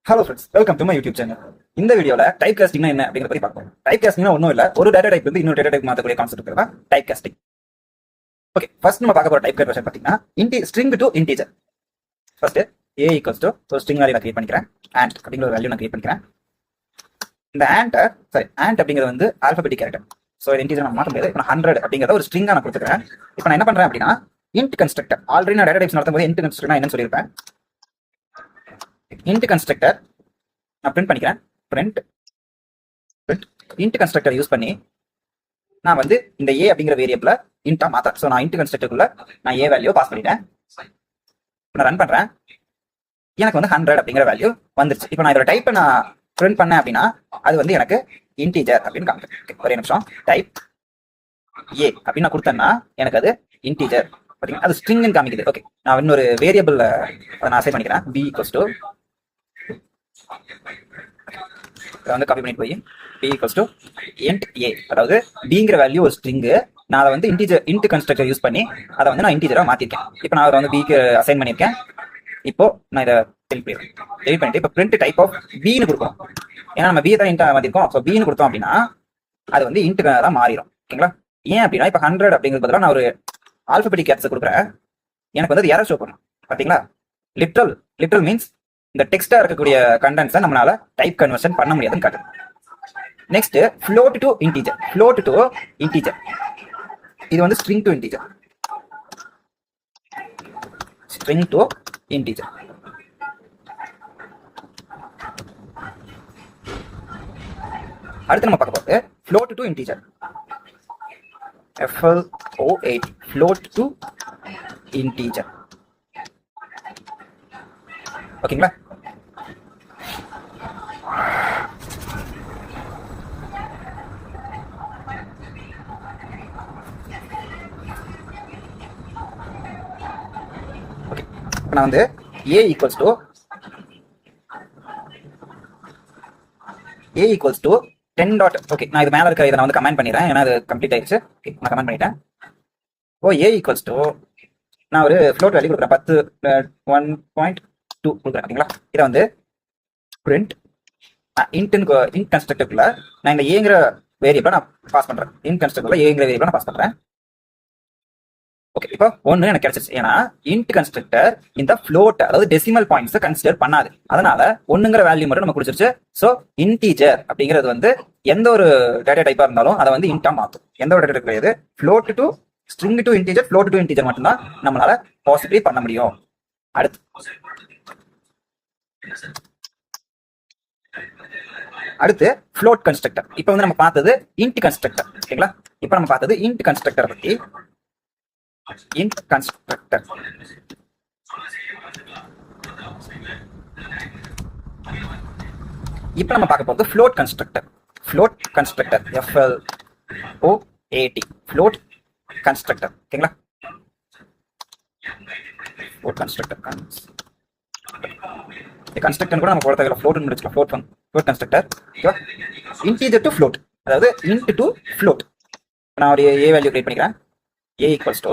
Hello friends, welcome to my YouTube channel. இந்த வீடியோல type காஸ்டிங்னா என்ன அப்படிங்கிற பத்தி பார்ப்போம். டைப் காஸ்டிங்னா ஒன்றும் இல்லை, ஒரு டேட்டா டைப் வந்து இன்னொரு டேட்டா டைப் மாற்றக்கூடிய கான்செப்ட் தான் டைப் காஸ்டிங். ஓகே, ஃபர்ஸ்ட் நம்ம பார்க்க போற டைப் கன்வர்ஷன் பார்த்தீங்கன்னா string to integer. First A equals to ஒரு ஸ்ட்ரிங் வேல்யூ நான் கிரியேட் பண்ணிக்கிறேன். ஆண்ட் அப்படிங்கிற ஒரு வேல்யூ நான் கிரியேட் பண்ணிக்கிறேன். இந்த ஆண்ட் அப்படிங்கிறது வந்து ஆல்பபெட்டிக் கேரக்டர். ஸோ இது இன்டீஜர் நான் மாற்ற முடியாது. இப்போ நான் 100 அப்படிங்கிறத ஒரு ஸ்ட்ரிங்கா நான் கொடுத்துக்கிறேன். இப்போ நான் என்ன பண்றேன் அப்படின்னா இன்ட் கன்ஸ்ட்ரக்டர். ஆல்ரெடி நான் டேட்டா டைப்ஸ் நடத்தும் போது இன்ட் கன்ஸ்ட்ரக்டர் என்னன்னு சொல்லியிருப்பேன். இன்ட் கன்ஸ்ட்ரக்டர் நான் பிரிண்ட் பண்ணிக்கிறேன். பிரிண்ட் இன்ட் கன்ஸ்ட்ரக்டர் யூஸ் பண்ணி நான் வந்து இந்த ஏ அப்படிங்கிற வேரியபிள இன்ட்டா மாத்தறேன். ஸோ நான் இன்ட் கன்ஸ்ட்ரக்டருக்குள்ள நான் ஏ வேல்யூ பாஸ் பண்ணிட்டேன். நான் ரன் பண்றேன். எனக்கு வந்து 100 அப்படிங்கிற வேல்யூ வந்துருச்சு. இப்போ நான் இதோட டைப்பை நான் பிரிண்ட் பண்ணேன் அப்படின்னா அது வந்து எனக்கு இன்டீஜர் அப்படின்னு காமிக்கும். ஒரே நிமிஷம். டைப் ஏ அப்படின்னு நான் கொடுத்தேன்னா எனக்கு அது இன்டீஜர் பார்த்தீங்கன்னா அது ஸ்ட்ரிங்னு காமிக்குது. ஓகே, நான் இன்னொரு வேரியபிள் அதை நான் அசைன் பண்ணிக்கிறேன். பி ஈக்குவல்ஸ் டு வந்து காப்பி பண்ணிட்டு போய் பி ஈக்குவல்ஸ் டு இன்ட் ஏ, அதாவது பிங்கிற வேல்யூ ஒரு ஸ்ட்ரிங்கு. நான் அதை வந்து இன்ட் கன்ஸ்ட்ரக்டர் யூஸ் பண்ணி அதை வந்து நான் இன்டீஜரா மாத்திருக்கேன். இப்போ நான் அதை வந்து பிக்கு அசைன் பண்ணியிருக்கேன். இப்போ நான் இதை டெலிட் பண்ணிட்டு இப்போ பிரிண்ட் டைப் ஆஃப் பின்னு கொடுப்போம். ஏன்னா நம்ம பி தான் இன்ட் மாத்திருக்கோம். ஸோ பின்னு கொடுத்தோம் அப்படின்னா அது வந்து இன்ட்டுக்கு தான் மாறிடும். ஓகேங்களா? ஏன் அப்படின்னா இப்போ 100 அப்படிங்கிறது பதிலாக நான் ஒரு ஆல்பபெட்டிக் கேட்ஸ் கொடுக்குறேன். எனக்கு வந்து அது எரர் ஷோ பண்ணும். பார்த்தீங்களா? லிட்ரல் மீன்ஸ் இந்த டெக்ஸ்டா இருக்கக்கூடிய கண்டென்ட்ஸை நம்மளால டைப் கன்வர்ஷன் பண்ண முடியாதுன்னு காட்டுது. Next float to integer. இது வந்து ஸ்ட்ரிங் டு இன்டீஜர். அடுத்து நம்ம பார்க்க போறது float to integer. FLOAT float to integer. ஓகேங்களா? ஓகே, நான் வந்து ஏ ஈக்குவல்ஸ் டு 10 டாட். ஓகே, நான் இது மேல இருக்க இதை நான் வந்து கமெண்ட் பண்ணிடுறேன். ஏன்னா அது கம்ப்ளீட் ஆயிடுச்சு. ஓகே, நான் கமெண்ட் பண்ணிட்டேன். ஓ ஏ ஈக்குவல்ஸ் டு நான் ஒரு ஃப்ளோட் வேல்யூ கொடுக்குறேன். 10 1.2 கொடுக்குறேன். ஓகேங்களா? இதை வந்து பிரிண்ட் இன்ட் கன்ஸ்ட்ரக்டருக்குள்ள நான் இந்த ஏங்கிற வேரியபிளை நான் பாஸ் பண்றேன். இன்ட் கன்ஸ்ட்ரக்டருக்குள்ள ஏங்கிற வேரியபிளை நான் பாஸ் பண்றேன். ஓகே, இப்போ ஒன்று எனக்கு கிடைச்சிருச்சு. ஏன்னா இன்ட் கன்ஸ்ட்ரக்டர் இந்த ஃப்ளோட் அதாவது டெசிமல் பாயிண்ட்ஸை கன்சிடர் பண்ணாது. அதனால ஒண்ணுங்கிற வேல்யூ மட்டும் நம்ம கொடுத்துருச்சு. ஸோ இன்டீஜர் அப்படிங்கிறது வந்து எந்த ஒரு டேட்டா டைப்பா இருந்தாலும் அதை வந்து இன்ட்டா மாற்றும். எந்த ஒரு டேட்டா கிடையாது. Float to string to integer, float to integer மட்டும்தான் நம்மளால பாசிபிளி பண்ண முடியும். அடுத்து ஃப்ளோட் கன்ஸ்ட்ரக்டர். இப்போ வந்து நம்ம பார்த்தது இன்ட் கன்ஸ்ட்ரக்டர். ஓகேங்களா? இப்போ நம்ம பார்த்தது இன்ட் கன்ஸ்ட்ரக்டர் பத்தி. இன்ட் கன்ஸ்ட்ரக்டர் இப்போ நம்ம பார்க்க போறது float constructor. FLOAT float constructor. ஓகேங்களா? ஃப்ளோட் கன்ஸ்ட்ரக்டர் கன்ஸ்ட்ரக்டர் கூட நம்ம போட தேவையில்ல. ஃப்ளோட் முடிச்சுக்கலாம். Float constructor. ஓகேவா? இன்டீஜர் டு ஃப்ளோட், அதாவது இன்ட் டு ஃப்ளோட். நான் ஒரு ஏ வேல்யூ கிரியேட் பண்ணிக்கிறேன். ஏ ஈக்குவல்ஸ் டு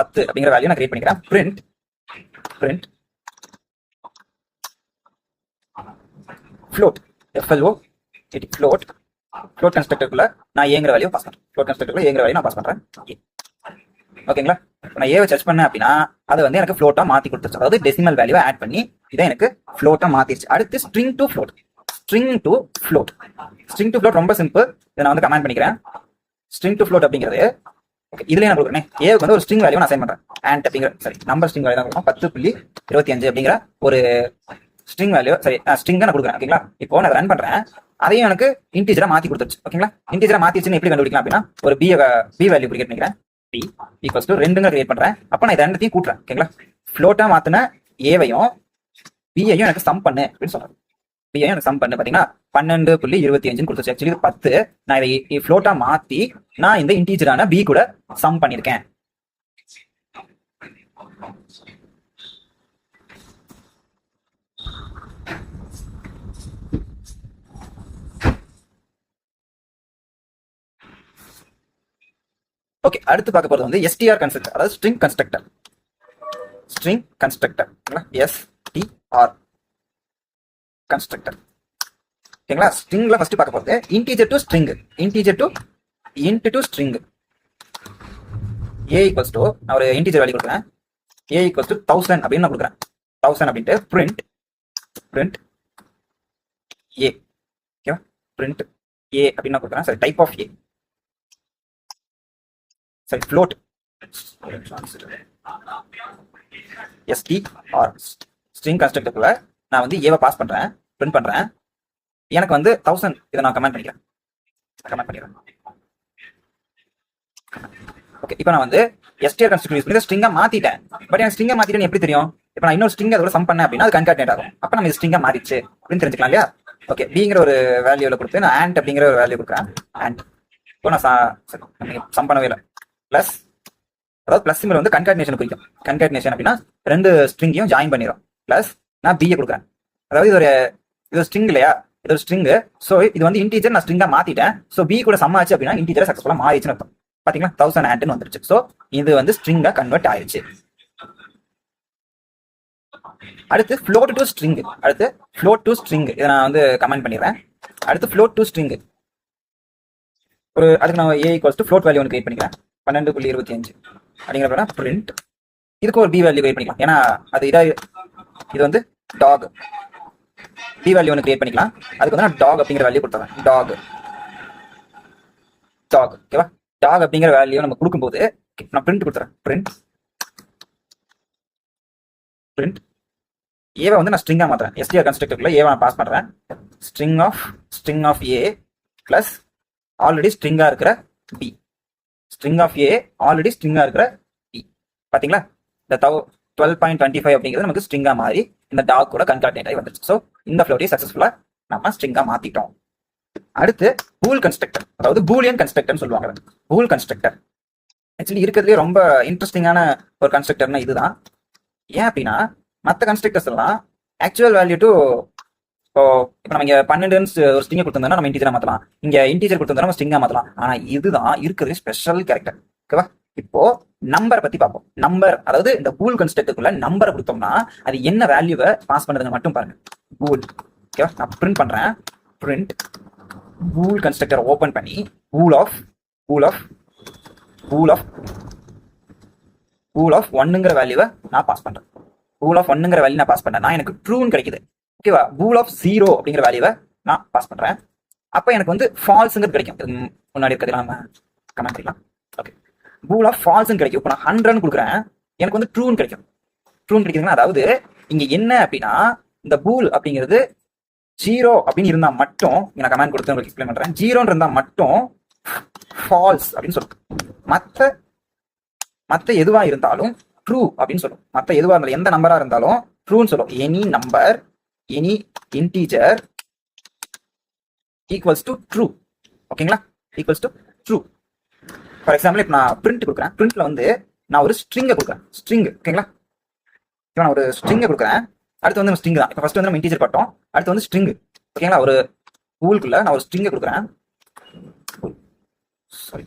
10 அப்படிங்கிற வேல்யூ நான் கிரியேட் பண்ணிக்கிறேன். பிரிண்ட் ஃப்ளோட் ஃப்ளோட் கன்ஸ்ட்ரக்டருக்குள்ள நான் ஏங்கிற வேல்யூ பாஸ் பண்றேன். ஃப்ளோட் கன்ஸ்ட்ரக்டருக்குள்ள ஏங்கிற வேல்யூ நான் பாஸ் பண்றேன். ஓகேங்களா? நான் ஏவை சர்ச் பண்ணேன் அப்படின்னா அதை வந்து எனக்கு ஃப்ளோட்டா மாத்தி கொடுத்துருச்சு. அதாவது டெசிமல் வேல்யூவை ஆட் பண்ணி இதை எனக்கு ஃப்ளோட்டா மாத்திருச்சு. அடுத்து ஸ்ட்ரிங் டு ஃப்ளோட் ரொம்ப சிம்பிள். இதை நான் வந்து கமெண்ட் பண்ணிக்கிறேன். ஸ்ட்ரிங் டு ஃப்ளோட் அப்படிங்கிறது இதுலயே நான் கொடுக்குறேன். ஏவுக்கு வந்து ஒரு ஸ்ட்ரிங் வேல்யூ நான் அசைன் பண்றேன். ஆண்ட் அப்படிங்கிற நம்பர் ஸ்ட்ரிங் வேல்யூ தான் கொடுக்கும். 10.25 அப்படிங்கிற ஒரு ஸ்ட்ரிங் வேல்யூ ஸ்ட்ரிங்கை நான் கொடுக்குறேன். ஓகேங்களா? இப்போ நான் ரன் பண்றேன். அதையும் எனக்கு இன்டீஜரா மாத்தி கொடுத்துருச்சு. ஓகேங்களா? இன்டீஜரா மாத்திருச்சுன்னு எப்படி கண்டுபிடிக்கலாம் அப்படின்னா ஒரு பி வேல்யூ கிரியேட் பண்ணிக்கிறேன். பி ஈக்குவல்ஸ் டு 2 கிரியேட் பண்றேன். அப்ப நான் இதை ரெண்டையும் கூட்டுறேன். ஓகேங்களா? ஃப்ளோட்டா மாத்தின ஏவையும் பியையும் எனக்கு சம் பண்ணு அப்படின்னு சொல்றேன். பியையும் எனக்கு சம் பண்ணு பாத்தீங்கன்னா 12.25 கொடுத்துச்சு. ஆக்சுவலி 10 நான் இதை ஃப்ளோட்டா மாத்தி நான் இந்த இன்டீஜரான பி கூட சம் பண்ணிருக்கேன். ஓகே, அடுத்து பார்க்க போறது வந்து STR கன்ஸ்ட்ரக்டர், அதாவது ஸ்ட்ரிங் கன்ஸ்ட்ரக்டர். str constructor. ஓகேங்களா? ஸ்ட்ரிங்ல ஃபர்ஸ்ட் பார்க்க போறது integer to string, integer to int to string. a equals to, நான் ஒரு இன்டிஜர் வேல்யூ கொடுக்குறேன், a ஈக்குவல்ஸ் டு 1000 அப்படின்னு நான் கொடுக்குறேன். 1000 அப்படின்ட்டு print a. ஓகேவா? print a அப்படின்னு நான் கொடுக்குறேன். சரி, டைப் ஆஃப் a, சரி float str ஸ்ட்ரிங் கன்ஸ்ட்ரக்டருக்குள்ள நான் வந்து ஏவை பாஸ் பண்றேன், பிரிண்ட் பண்றேன். எனக்கு வந்து 1000 இதை நான் கமெண்ட் பண்ணிக்கிறேன். ஓகே, இப்போ நான் வந்து str கன்ஸ்ட்ரக்டர் யூஸ் பண்ணி ஸ்ட்ரிங்கா மாத்திட்டேன். பட் எனக்கு ஸ்ட்ரிங்கா மாத்திட்டேன்னு எப்படி தெரியும்? இப்போ நான் இன்னொரு ஸ்ட்ரிங் அதோட சம் பண்ணேன் அப்படின்னா அது கன்கார்டினேட் ஆகும். அப்போ நம்ம ஸ்ட்ரிங்கா மாறிச்சு அப்படின்னு தெரிஞ்சுக்கலாம் இல்லையா? ஓகே, பிங்கிற ஒரு வேல்யூல கொடுத்து நான் ஆண்ட் அப்படிங்கிற ஒரு வேல்யூ கொடுக்குறேன். ஆண்ட் இப்போ நான் சம் பண்ணவே இல்லை. பிளஸ், அதாவது பிளஸ் சிம்பிள் வந்து கன்கார்டினேஷன் குறிக்கும். கன்கார்டினேஷன் அப்படின்னா ரெண்டு ஸ்ட்ரிங்கையும் ஜாயின் பண்ணிடும். பிளஸ் நான் பிஏ கொடுக்குறேன். அதாவது இது ஸ்ட்ரிங் இல்லையா? இது ஒரு ஸ்ட்ரிங். ஸோ இது வந்து இன்டீஜர் நான் ஸ்ட்ரிங்கா மாத்திட்டேன். ஸோ பி கூட சம் ஆச்சு அப்படின்னா இன்டீஜர் சக்சஸ்ஃபுல்லா மாறிச்சுன்னு அர்த்தம். பாத்தீங்களா? 1000 ஆண்ட்னு வந்துருச்சு. ஸோ இது வந்து ஸ்ட்ரிங்கா கன்வெர்ட் ஆயிடுச்சு. அடுத்து float to string. அடுத்து float to string இதை நான் வந்து கமெண்ட் பண்ணிடுறேன். அடுத்து float to string ஒரு அதுக்கு நான் a equals to float value ஒன்று கிரியேட் பண்ணிக்கிறேன். 12.25 அப்படிங்கிற print இதுக்கு ஒரு b வேல்யூ கிரியேட் பண்ணிக்கலாம். ஏன்னா அது இது வந்து டாக், b வேல்யூ ஒன்று கிரியேட் பண்ணிக்கலாம். அதுக்கு வந்து நான் டாக் அப்படிங்கிற வேல்யூ கொடுத்துறேன். டாக் ஓகேவா? டாக் அப்படிங்கிற வேல்யூ நம்ம கொடுக்கும்போது நான் பிரிண்ட் கொடுத்துறேன். பிரிண்ட் ஏவை வந்து நான் ஸ்ட்ரிங்கா மாத்துறேன். str கன்ஸ்ட்ரக்டருக்குள்ள ஏவை நான் பாஸ் பண்றேன். String of a plus already ஸ்ட்ரிங்கா இருக்கிற b. String of a already ஸ்ட்ரிங்கா இருக்கிற b. பாத்தீங்களா? இந்த 12.25 அப்படிங்கிறது நமக்கு ஸ்ட்ரிங்கா மாறி இந்த டாக் கூட கன்கார்டினேட் ஆகி வந்துருச்சு. ஸோ இந்த ஃப்ளோட்டை சக்சஸ்ஃபுல்லா நம்ம ஸ்ட்ரிங்கா மாத்திட்டோம். அடுத்து பூல் கன்ஸ்ட்ரக்டர், அதாவது பூலியன் கன்ஸ்ட்ரக்டர்னு சொல்லுவாங்க. பூல் கன்ஸ்ட்ரக்டர் ஆக்சுவலி இருக்கிறதுலே ரொம்ப இன்ட்ரெஸ்டிங்கான ஒரு கன்ஸ்ட்ரக்டர்னா இதுதான். ஏன் அப்படின்னா மற்ற கன்ஸ்ட்ரக்டர்ஸ் எல்லாம் ஆக்சுவல் வேல்யூ டு, இப்போ நம்ம இங்க 12 ஒரு ஸ்ட்ரிங்கை கொடுத்திருந்தோம்னா நம்ம இன்டீஜரா மாத்தலாம், இங்க இன்டீஜர் கொடுத்திருந்தா நம்ம ஸ்ட்ரிங்கா மாத்தலாம். ஆனா இதுதான் இருக்கிறது ஸ்பெஷல் கேரக்டர். ஓகேவா? இப்போ நம்பரை பத்தி பார்ப்போம். நம்பர், அதாவது இந்த பூல் கன்ஸ்ட்ரக்டருக்குள்ள நம்பரை கொடுத்தோம்னா அது என்ன வேல்யூவை பாஸ் பண்ணுறதுன்னு மட்டும் பாருங்க. பூல். ஓகேவா? நான் பிரிண்ட் பண்றேன். பிரிண்ட் பூல் கன்ஸ்ட்ரக்டர் ஓபன் பண்ணி பூல் ஆஃப் ஒன்னுங்கிற வேல்யூவை நான் பாஸ் பண்றேன். பூல் ஆஃப் ஒன்னுங்கிற வேல்யூ நான் பாஸ் பண்ணேன், எனக்கு ட்ரூன்னு கிடைக்குது. ஓகேவா? பூல் ஆஃப் 0 அப்படிங்கிற வேல்யூவை நான் பாஸ் பண்றேன். அப்ப எனக்கு வந்து ஃபால்ஸுங்கிறது கிடைக்கும். முன்னாடி இருக்கிறது நம்ம கமெண்ட் பண்ணிக்கலாம். ஓகே, பூல் ஆஃப் ஃபால்ஸ்னு கிடைக்கும். இப்போ நான் 100 கொடுக்குறேன், எனக்கு வந்து ட்ரூன்னு கிடைக்கும். ட்ரூன்னு கிடைக்குதுன்னா அதாவது இங்க என்ன அப்படின்னா இந்த பூல் அப்படிங்கிறது 0 அப்படின்னு இருந்தா மட்டும், நான் கமெண்ட் கொடுத்து உங்களுக்கு எக்ஸ்பிளைன் பண்றேன். 0 இருந்தா மட்டும் ஃபால்ஸ் அப்படின்னு சொல்லும். மற்ற எதுவா இருந்தாலும் ட்ரூ அப்படின்னு சொல்லும். மற்ற எதுவா இருந்தாலும் எந்த நம்பரா இருந்தாலும் ட்ரூன்னு சொல்லும். Any number, any integer equals to true. ஓகேங்களா? Equals to true. For example இப்போ நான் பிரிண்ட் கொடுக்குறேன். பிரிண்ட்ல வந்து நான் ஒரு ஸ்ட்ரிங்கை கொடுக்குறேன். ஸ்ட்ரிங். ஓகேங்களா? இப்போ நான் ஒரு ஸ்ட்ரிங்கை கொடுக்குறேன். அடுத்து வந்து நம்ம ஸ்ட்ரிங் தான். இப்போ ஃபர்ஸ்ட் வந்து நம்ம இன்டீஜர் பார்த்தோம், அடுத்து வந்து ஸ்ட்ரிங். ஓகேங்களா? ஒரு பூலுக்குள்ள நான் ஒரு ஸ்ட்ரிங்கை கொடுக்குறேன். சாரி,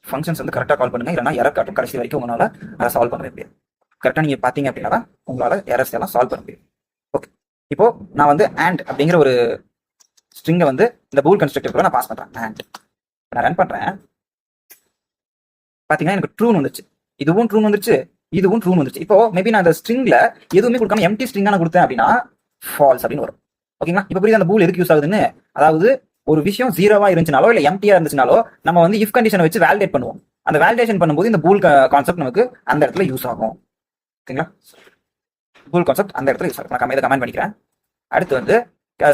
ஃபங்க்ஷன்ஸ் வந்து கரெக்டாக கால் பண்ணுங்க, இல்லைனா எரர் காட்டும். கடைசி வரைக்கும் உங்களால் அதை சால்வ் பண்ண முடியாது. கரெக்டாக நீங்கள் பார்த்தீங்க அப்படின்னா உங்களால் எரர்ஸ் எல்லாம் சால்வ் பண்ண முடியும். ஓகே, இப்போ நான் வந்து ஆண்ட் அப்படிங்கிற ஒரு ஸ்ட்ரிங்கை வந்து இந்த பூல் கன்ஸ்ட்ரக்டர் நான் பாஸ் பண்ணுறேன். ஆண்ட் நான் ரன் பண்ணுறேன். பார்த்தீங்கன்னா எனக்கு ட்ரூன் வந்துச்சு, இதுவும் ட்ரூன் வந்துருச்சு, இதுவும் ட்ரூன் வந்துருச்சு. இப்போ மேபி நான் அந்த ஸ்ட்ரிங்ல எதுவுமே கொடுக்காம எம்டி ஸ்ட்ரிங்கா நான் கொடுத்தேன் அப்படின்னா ஃபால்ஸ் அப்படின்னு வரும். ஓகேங்களா? இப்போ புரியுது அந்த பூல் எதுக்கு யூஸ் ஆகுதுன்னு. அதாவது ஒரு விஷயம் 0வா இருந்துச்சுனாலோ இல்லை எம்டியா இருந்துச்சுனாலோ நம்ம வந்து இஃப் கண்டிஷனை வச்சு வேலிடேட் பண்ணுவோம். அந்த வேலிடேஷன் பண்ணும்போது இந்த பூல் கான்செப்ட் நமக்கு அந்த இடத்துல யூஸ் ஆகும். ஓகேங்களா? பூல் கான்செப்ட் அந்த இடத்துல யூஸ் ஆகும். நான் இதை கமெண்ட் பண்ணிக்கிறேன். அடுத்து வந்து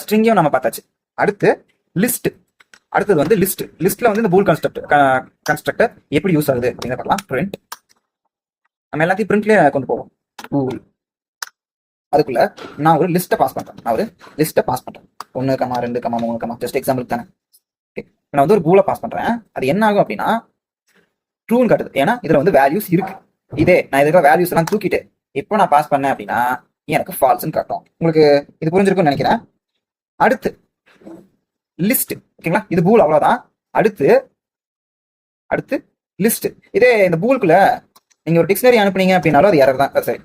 ஸ்ட்ரிங்கையும் நம்ம பார்த்தாச்சு. அடுத்து லிஸ்ட். அடுத்தது வந்து லிஸ்ட். லிஸ்ட்ல வந்து இந்த பூல் கன்ஸ்ட்ரக்டர் எப்படி யூஸ் ஆகுது அப்படின்னு பார்க்கலாம். பிரிண்ட். நம்ம எல்லாத்தையும் பிரிண்ட்லயே கொண்டு போவோம். பூல். அதுக்குள்ள நான் ஒரு லிஸ்ட்டை பாஸ் பண்றேன். 1, 2, 3, ஜஸ்ட் எக்ஸாம்பிள் தானே. நான் வந்து ஒரு பூலை பாஸ் பண்றேன். அது என்ன ஆகும் அப்படின்னா ட்ரூன்னு காட்டுது. ஏன்னா இதுல வந்து வேல்யூஸ் இருக்கு. இதே நான் இதுல வேல்யூஸ் எல்லாம் தூக்கிட்டு இப்போ நான் பாஸ் பண்ணேன் அப்படின்னா எனக்கு ஃபால்ஸ்ன்னு காட்டும். உங்களுக்கு இது புரிஞ்சிருக்கும்னு நினைக்கிறேன். அடுத்து லிஸ்ட். ஓகேங்களா? இது பூல் அவ்வளவுதான். அடுத்து லிஸ்ட். இதே இந்த பூலுக்குள்ள நீங்க ஒரு டிக்ஷனரி அனுப்புனீங்க அப்படின்னாலும் அது எரர் தான். சரி,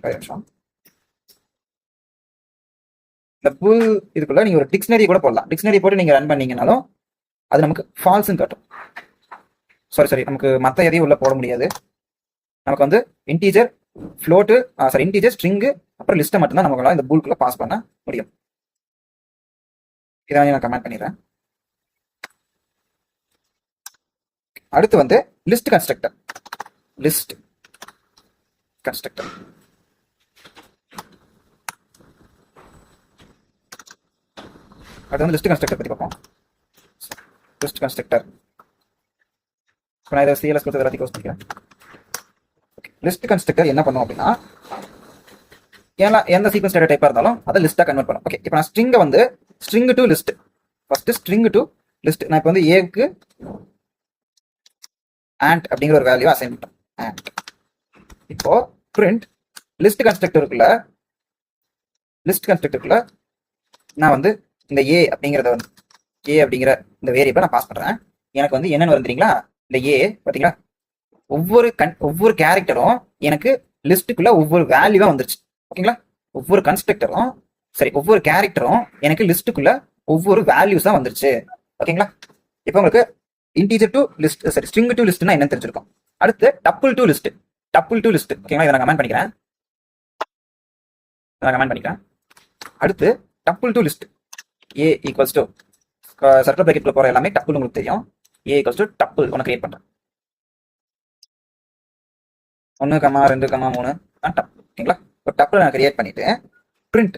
இந்த புல் இதுக்குள்ள நீங்க ஒரு டிக்ஷனரி கூட போடலாம். டிக்ஷனரி போட்டு நீங்க ரன் பண்ணீங்கனாலும் அது நமக்கு ஃபால்ஸ்ன்னு காட்டும். சாரி நமக்கு மற்ற எதையும் உள்ள போட முடியாது. நமக்கு வந்து இன்டீஜர் ஃப்ளோட்டு இன்டீஜர் ஸ்ட்ரிங்கு அப்புறம் லிஸ்ட்டை மட்டும்தான் நமக்கு இந்த பூல்குள்ள பாஸ் பண்ண முடியும். இதை நான் கமெண்ட் பண்ணிடுறேன். அடுத்து வந்து லிஸ்ட் கன்ஸ்ட்ரக்டர். லிஸ்ட் கன்ஸ்ட்ரக்டர் அடுத்து வந்து லிஸ்ட் கன்ஸ்ட்ரக்டர் பற்றி பார்ப்போம். லிஸ்ட் கன்ஸ்ட்ரக்டர் இப்போ நான் இதை சிஎல்எஸ் கொடுத்து எல்லாத்தையும் க்ளோஸ் பண்ணிக்கிறேன். லிஸ்ட் கன்ஸ்ட்ரக்டர் என்ன பண்ணும் அப்படின்னா, ஏன்னா எந்த சீக்வன்ஸ் டேட்டா டைப்பாக இருந்தாலும் அதை லிஸ்ட்டாக கன்வெர்ட் பண்ணும். ஓகே, இப்போ நான் ஸ்ட்ரிங்கை வந்து string to list, first string to list. நான் இப்போ வந்து ஏக்கு ஆண்ட் அப்படிங்கிற ஒரு வேல்யூ அசைன் பண்ணிட்டேன். ஆண்ட் இப்போ பிரிண்ட் லிஸ்ட் கன்ஸ்ட்ரக்டருக்குள்ள நான் வந்து இந்த ஏ அப்படிங்கிறத வந்து அப்படிங்கிற இந்த வேரியபிளை நான் பாஸ் பண்றேன். எனக்கு வந்து என்னன்னு வந்துறீங்களா, இந்த ஏ பார்த்தீங்களா, ஒவ்வொரு கேரக்டரும் எனக்கு லிஸ்ட்டுக்குள்ள ஒவ்வொரு வேல்யூவா வந்துருச்சு. ஓகேங்களா, ஒவ்வொரு கேரக்டரும் எனக்கு லிஸ்ட்டுக்குள்ள ஒவ்வொரு வேல்யூஸா வந்துருச்சு. ஓகேங்களா, இப்போ உங்களுக்கு integer to list string to லிஸ்ட்னா என்னன்னு தெரிஞ்சிருக்கும். அடுத்து டப்புள் டு லிஸ்ட். ஓகேங்களா, இதை நான் கமெண்ட் பண்ணிக்கிறேன். அடுத்து double to list. A equals to circle பிராக்கெட்ல போற எல்லாமே டப்புள் உங்களுக்கு தெரியும். ஏ ஈக்குவல்ஸ் டு டப்புள் ஒன்று கிரியேட் பண்றேன். 1, 2, 3 டப்புள். ஓகேங்களா, ஒரு டப்புள் நான் கிரியேட் பண்ணிட்டு பிரிண்ட்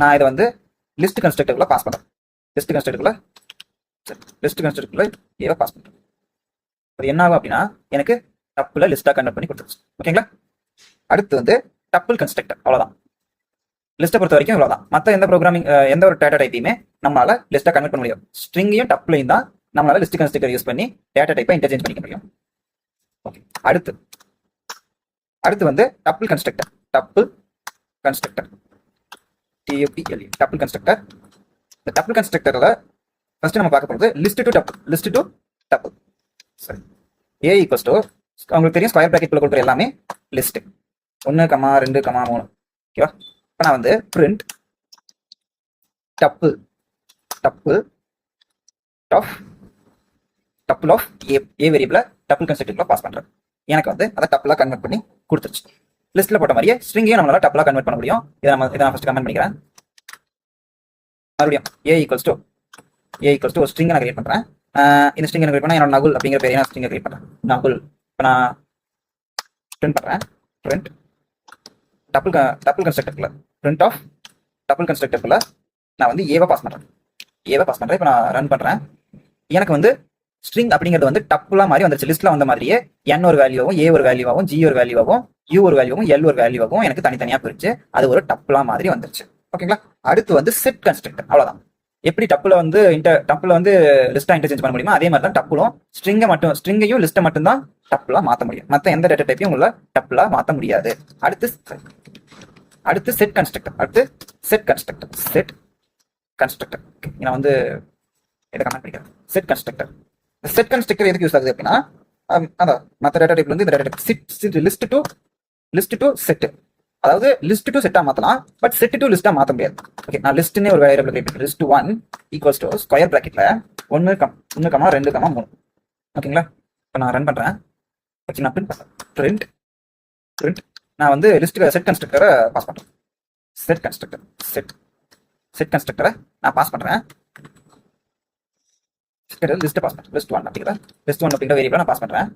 நான் இதை வந்து லிஸ்ட் கன்ஸ்ட்ரக்டருக்குள்ள பாஸ் பண்றேன். லிஸ்ட் கன்ஸ்ட்ரக்டருக்குள்ள ஏவை பாஸ் பண்றேன். அது என்ன ஆகும் அப்படின்னா எனக்கு டப்புல லிஸ்டா கன்வெர்ட் பண்ணி கொடுத்துருச்சு. ஓகேங்களா, அடுத்து வந்து டப்புள் கன்ஸ்ட்ரக்டர். அவ்வளவுதான், லிஸ்ட்டை பொறுத்த வரைக்கும் இவ்வளவுதான். மற்ற எந்த ப்ரோக்ராமிங் எந்த ஒரு டேட்டா டைப்பையுமே நம்மளால லிஸ்ட்டா கன்வெர்ட் பண்ண முடியும். ஸ்ட்ரிங்கையும் டப்புளையும் தான் நம்மளால லிஸ்ட் கன்ஸ்ட்ரக்டர் யூஸ் பண்ணி டேட்டா டைப்பை இன்டர்சேஞ்ச் பண்ணிக்க முடியும். ஓகே, அடுத்து வந்து டப்புள் கன்ஸ்ட்ரக்டர். Tuple constructor. இந்த டப்புள் கன்ஸ்ட்ரக்டர்ல ஃபர்ஸ்ட் நம்ம பார்க்க போகிறது லிஸ்ட் டு டப்புள். சரி, ஏ ஈக்குவல்ஸ் டு உங்களுக்கு தெரியும் ஸ்கொயர் பிராக்கெட் கொடுக்குற எல்லாமே லிஸ்ட். 1, 2, 3. ஓகேவா, இப்போ நான் வந்து பிரிண்ட் டப்புள் ஆஃப் ஏ வேரியபிள டப்புள் கன்ஸ்ட்ரக்டர்ல பாஸ் பண்றேன். எனக்கு வந்து அதை டப்புளா கன்வெர்ட் பண்ணி கொடுத்துருச்சு. லிஸ்ட்ல போட்ட மாதிரியே ஸ்ட்ரிங்கையும் நம்மளால டப்புளா கன்வெர்ட் பண்ண முடியும். இதை நான் ஃபர்ஸ்ட் கமெண்ட் பண்ணிக்கிறேன். மறுபடியும் ஏ ஈக்குவல்ஸ் டு ஒரு ஸ்ட்ரிங் நான் கிரியேட் பண்றேன். இந்த ஸ்ட்ரிங் கிரியேட் பண்ணா என்னோட நகுல் அப்படிங்கிற பேர் ஸ்ட்ரிங் கிரியேட் பண்றேன். நகுல் இப்போ நான் பிரிண்ட் பண்றேன். பிரிண்ட் டப்புள் கன்ஸ்ட்ரக்டர்ல டப்புள் கன்ஸ்ட்ரக்டர்ல நான் வந்து ஏவை பாஸ் பண்றேன். இப்போ நான் ரன் பண்றேன். எனக்கு வந்து ஸ்ட்ரிங் அப்படிங்கிறது வந்து டப்புலா மாதிரி வந்துருச்சு. லிஸ்ட்ல வந்த மாதிரியே என் ஒரு வேல்யூவாகவும் ஏ ஒரு வேல்யூவாகவும் ஜி ஒரு வேல்யூவாகவும் யூ ஒரு வேல்யூவாகவும் எல் ஒரு வேல்யூவாகவும் எனக்கு தனித்தனியா பிரிச்சு அது ஒரு டப்புலா மாதிரி வந்துருச்சு. ஓகேங்களா, அடுத்து வந்து செட் கன்ஸ்ட்ரக்டர். அவ்வளவுதான். எப்படி டப்புல வந்து லிஸ்டா இன்டர்சேஞ்ச் பண்ண முடியுமோ அதே மாதிரி தான் டப்புலும் ஸ்ட்ரிங்கையும் லிஸ்ட்டை மட்டும் தான் டப்புலா மாற்ற முடியும். மற்ற எந்த டேட்டா டைப்பையும் உங்களை டப்புலா மாற்ற முடியாது. அடுத்து செட் கன்ஸ்ட்ரக்டர். நான் வந்து இதை கமெண்ட் பண்ணிக்கிறேன். செட் கன்ஸ்ட்ரக்டர் எதுக்கு யூஸ் ஆகுது அப்படின்னா, அதான் மற்ற டேட்டா டைப்ல இருந்து இந்த data type list to set, அதாவது லிஸ்ட் டு செட்டா மாத்தலாம், பட் செட் டு லிஸ்டா மாத்த முடியாது. ஓகே, நான் லிஸ்ட்னே ஒரு வேரியபிள் கிரியேட் பண்ணேன். லிஸ்ட் 1 ஈக்குவல்ஸ் டு ஸ்கொயர் பிராக்கெட்ல 1, 2, 3. ஓகேங்களா, இப்போ நான் ரன் பண்றேன். ஓகே, நான் பிரிண்ட் நான் வந்து செட் கன்ஸ்ட்ரக்டரை பாஸ் பண்றேன். செட் கன்ஸ்ட்ரக்டரை நான் பாஸ் பண்றேன். லிஸ்ட் 1 அப்படிங்கிற வேரியபிளை நான் பாஸ் பண்றேன்.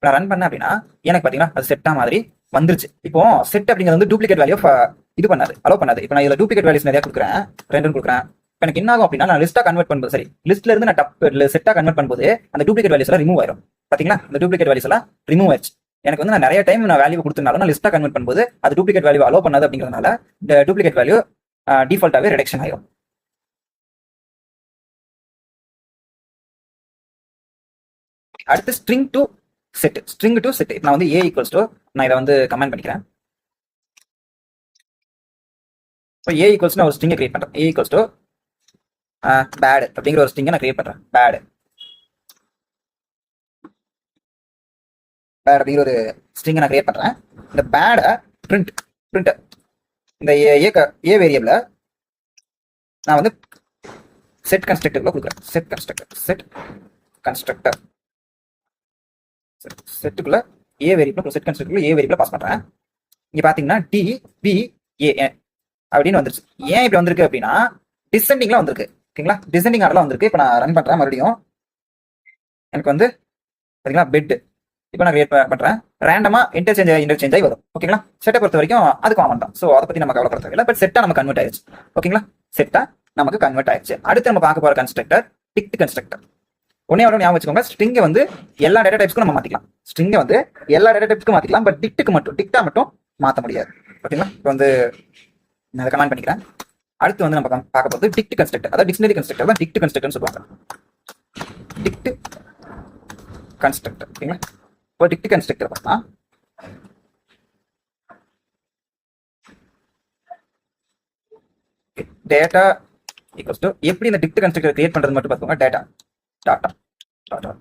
நான் ரன் பண்ணேன் அப்படின்னா எனக்கு பாத்தீங்கன்னா அது செட்டா மாதிரி வந்துருச்சு. இப்போ செட் அப்படிங்கிறது வந்து டூப்ளிகேட் வேல்யூ இது பண்ணாது, அலோ பண்ணாது. இப்போ நான் இதுல டூப்ளிகேட் வேல்யூஸ் நிறைய கொடுக்குறேன், 2 கொடுக்குறேன். இப்போ எனக்கு என்ன ஆகும் அப்படின்னா, நான் லிஸ்டா கன்வெர்ட் பண்ணும்போது லிஸ்ட்ல இருந்து நான் செட்டா கன்வெர்ட் பண்ணும்போது அந்த டூப்ளிகேட் வேல்யூஸ் எல்லாம் ரிமூவ் ஆயிரும். பாத்தீங்களா, அந்த டூப்ளிகேட் வேல்யூஸ் எல்லாம் ரிமூவ் ஆயிடுச்சு. எனக்கு வந்து நான் நிறைய டைம் நான் வேல்யூ கொடுத்தனால நான் லிஸ்டா கன்வெர்ட் பண்ணும்போது அது டூப்ளிகேட் வேல்யூ அலோ பண்ணாது. அப்படிங்கிறதுனால இந்த டூப்ளிகேட் வேல்யூ டிஃபால்ட்டாவே ரிடக்ஷன் ஆயிரும். அடுத்து ஸ்ட்ரிங் டு செட். நான் வந்து ஏ ஈக்குவல்ஸ் டு நான் இதை வந்து கமெண்ட் பண்ணிக்கிறேன். இப்போ ஏ ஈக்குவல்ஸ் நான் ஒரு ஸ்ட்ரிங்கை கிரியேட் பண்றேன். ஏ ஈக்குவல்ஸ் டு பேட் அப்படிங்கிற ஒரு ஸ்ட்ரிங்கை நான் கிரியேட் பண்றேன். பேட் அப்படிங்கிற ஒரு ஸ்ட்ரிங்கை நான் கிரியேட் பண்றேன். இந்த பேடை பிரிண்ட் இந்த ஏ வேரியபிள நான் வந்து செட் கன்ஸ்ட்ரக்டர்ல கொடுக்குறேன். செட் கன்ஸ்ட்ரக்டர் செட்டுக்குள்ள ஏ வேரியபிள் செட் கன்ஸ்ட்ரக்டர்ல ஏ வேரியபிள் பாஸ் பண்றேன். இங்க பாத்தீங்கன்னா டி பி ஏ அப்படின்னு வந்துருச்சு. ஏன் இப்படி வந்திருக்கு அப்படின்னா டிசெண்டிங்ல வந்திருக்கு. ஓகேங்களா, டிசெண்டிங் ஆர்டர்ல வந்திருக்கு. இப்போ நான் ரன் பண்றேன் மறுபடியும். எனக்கு வந்து பாத்தீங்களா பெட் இப்போ நான் கிரியேட் பண்றேன். ரேண்டமா இன்டர்சேஞ்ச் ஆகி வரும். ஓகேங்களா, செட்டை பொறுத்த வரைக்கும் அது காமன் தான். ஸோ அதை பத்தி நம்ம கவலைப்பட தேவையில்லை. பட் செட்டா நம்ம கன்வெர்ட் ஆயிடுச்சு. ஓகேங்களா, செட்டா நமக்கு கன்வெர்ட் ஆயிடுச்சு. அடுத்து நம்ம பார்க்க போற கன்ஸ்ட்ரக்டர் டிக்ட் கன்ஸ்ட்ரக்டர். ஒன்னே ஒன்று ஞாபகம் வச்சுக்கோங்க, ஸ்ட்ரிங்கை வந்து எல்லா டேட்டா டைப்ஸ்க்கும் நம்ம மாத்திக்கலாம். ஸ்ட்ரிங்கை வந்து எல்லா டேட்டா டைப்ஸ்க்கும் மாத்திக்கலாம். பட் டிக்டா மட்டும் மாற்ற முடியாது. ஓகேங்களா, இப்போ வந்து நான் அதை கமெண்ட் பண்ணிக்கிறேன். அடுத்து வந்து நம்ம பார்க்க போகிறது டிக்ட் கன்ஸ்ட்ரக்டர். அதாவது டிக்ஷனரி கன்ஸ்ட்ரக்டர் தான் டிக்ட் கன்ஸ்ட்ரக்டர்னு சொல்லுவாங்க. Dict constructor. ஓகேங்களா, இப்போ டிக்ட் கன்ஸ்ட்ரக்டர் பார்த்தா டேட்டா ஈக்குவல்ஸ் டு எப்படி இந்த டிக்ட் கன்ஸ்ட்ரக்டர் கிரியேட் பண்றது மட்டும் பார்த்துக்கோங்க. டாட்டா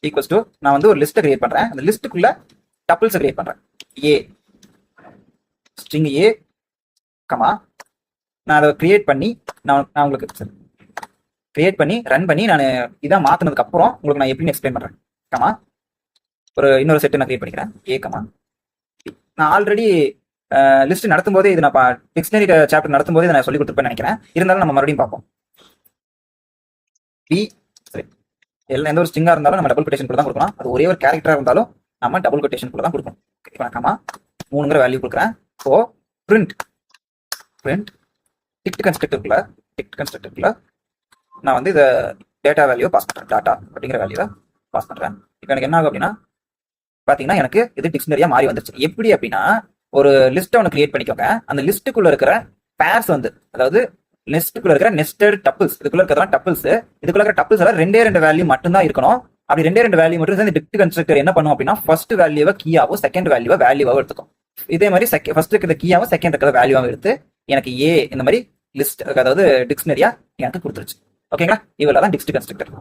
ஈக்குவல்ஸ் டு நான் வந்து ஒரு லிஸ்ட்டை கிரியேட் பண்றேன். அந்த லிஸ்ட்டுக்குள்ள டப்பிள்ஸை கிரியேட் பண்றேன். ஏ ஸ்ட்ரிங் ஏ கமா நான் அதை கிரியேட் பண்ணி நான் உங்களுக்கு கிரியேட் பண்ணி ரன் பண்ணி நான் இதான் மாற்றினதுக்கு அப்புறம் உங்களுக்கு நான் எப்படின்னு எக்ஸ்பிளைன் பண்ணுறேன். கமா ஒரு இன்னொரு செட்டு நான் கிரியேட் பண்ணிக்கிறேன். ஏ கமா நான் ஆல்ரெடி லிஸ்ட் நடத்தும் போதே இது நான் டிக்ஷனரி சாப்டர் நடத்தும் போதே நான் சொல்லி கொடுத்துருப்பேன்னு நினைக்கிறேன். இருந்தாலும் நம்ம மறுபடியும் பார்ப்போம். பி சரி எல்லாம் எந்த ஒரு ஸ்ட்ரிங்காக இருந்தாலும் நம்ம டபுள் கொட்டேஷன் கூட தான் கொடுக்கணும். அது ஒரே ஒரு கேரக்டராக இருந்தாலும் நம்ம டபுள் கொட்டேஷன் கூட தான் கொடுக்கணும். இப்போ நான் கமா 3ங்கிற வேல்யூ கொடுக்குறேன். ஸோ பிரிண்ட் டிக்ட் கன்ஸ்ட்ரக்டருக்குள்ள நான் வந்து இதை டேட்டா வேல்யூ பாஸ் பண்ணுறேன். டாட்டா அப்படிங்கிற வேல்யூவை பாஸ் பண்ணுறேன். இப்போ எனக்கு என்ன ஆகும் அப்படின்னா பார்த்தீங்கன்னா எனக்கு இது டிக்ஷனரியாக மாறி வந்துருச்சு. எப்படி அப்படின்னா ஒரு லிஸ்ட்டை ஒன்று கிரியேட் பண்ணிக்கோங்க. அந்த லிஸ்ட்டுக்குள்ள இருக்கிற பேர்ஸ் வந்து அதாவது லிஸ்ட்டுக்குள்ள இருக்கிற நெஸ்டட் டப்பிள்ஸ் இதுக்குள்ள இருக்கிறதெல்லாம் டப்பிள்ஸ் இதுக்குள்ள இருக்கிற டப்பிள்ஸ் எல்லாம் 2 வேல்யூ மட்டும் தான் இருக்கணும். அப்படி 2 வேல்யூ மட்டும் இந்த டிக்ட் கன்ஸ்ட்ரக்டர் என்ன பண்ணும் அப்படின்னா ஃபர்ஸ்ட் வேல்யூவை கீயாவும் செகண்ட் வேல்யூவை வேல்யூவாகவும் எடுத்துக்கும். இதே மாதிரி ஃபர்ஸ்ட் இருக்கிற கீயாவும் செகண்ட் இருக்கிற வேல்யூவாகவும் எடுத்து எனக்கு ஏ இந்த மாதிரி லிஸ்ட் அதாவது டிக்ஷனரியா எனக்கு கொடுத்துருச்சு. ஓகேங்களா, இவ்வளவு தான் டிக்ட் கன்ஸ்ட்ரக்டர்.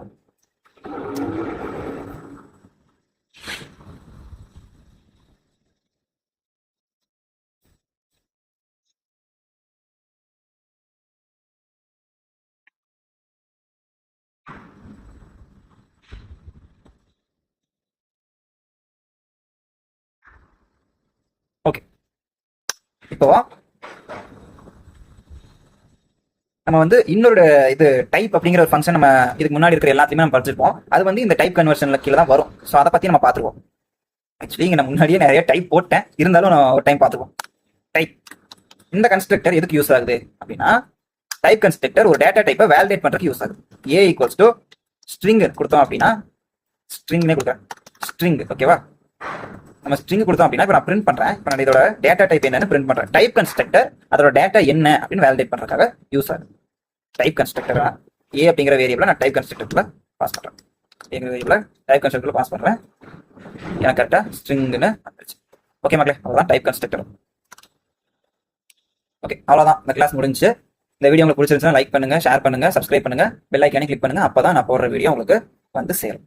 ஓகே, இப்போ நம்ம வந்து இன்னொரு இது டைப் அப்படிங்கிற ஒரு ஃபங்க்ஷன் நம்ம இதுக்கு முன்னாடி இருக்கிற எல்லாத்தையுமே நம்ம படிச்சிருப்போம். அது வந்து இந்த டைப் கன்வர்ஷன்ல கீழே தான் வரும். ஸோ அதை பத்தி நம்ம பார்த்துருவோம். ஆக்சுவலி இங்கே நான் முன்னாடியே நிறைய டைப் போட்டேன், இருந்தாலும் நான் ஒரு டைம் பார்த்துருவோம். டைப் இந்த கன்ஸ்ட்ரக்டர் எதுக்கு யூஸ் ஆகுது அப்படின்னா டைப் கன்ஸ்ட்ரக்டர் ஒரு டேட்டா டைப்பை வேலிடேட் பண்றதுக்கு யூஸ் ஆகுது. ஏ ஈக்குவல்ஸ் டு ஸ்ட்ரிங் கொடுத்தோம் அப்படின்னா ஸ்ட்ரிங்னே கொடுக்குறேன். ஸ்ட்ரிங் ஓகேவா, நம்ம ஸ்ட்ரிங் கொடுத்தோம் அப்படின்னா இப்போ நான் பிரிண்ட் பண்றேன். இப்போ நான் இதோட டேட்டா டைப் என்னன்னு பிரிண்ட் பண்றேன். டைப் கன்ஸ்ட்ரக்டர் அதோட டேட்டா என்ன அப்படின்னு வேலிடேட் பண்றதுக்காக யூஸ் ஆகுது. டைப் கன்ஸ்ட்ரக்டர் ஏ அப்படிங்கிற வேரியபிளை நான் டைப் கன்ஸ்ட்ரக்டர்ல பாஸ் பண்றேன். ஏங்கிற வேரியபிளை டைப் கன்ஸ்ட்ரக்டர்ல பாஸ் பண்றேன். எனக்கு கரெக்டா ஸ்ட்ரிங்னு வந்துருச்சு. ஓகே மக்களே, அவ்வளோதான் டைப் கன்ஸ்ட்ரக்டர். ஓகே, அவ்வளோதான், இந்த கிளாஸ் முடிஞ்சு. இந்த வீடியோ உங்களுக்கு பிடிச்சிருந்துச்சுன்னா லைக் பண்ணுங்க, ஷேர் பண்ணுங்க, சப்ஸ்கிரைப் பண்ணுங்க, பெல் ஐக்கானே கிளிக் பண்ணுங்க. அப்பதான் நான் போடுற வீடியோ உங்களுக்கு வந்து சேரும்.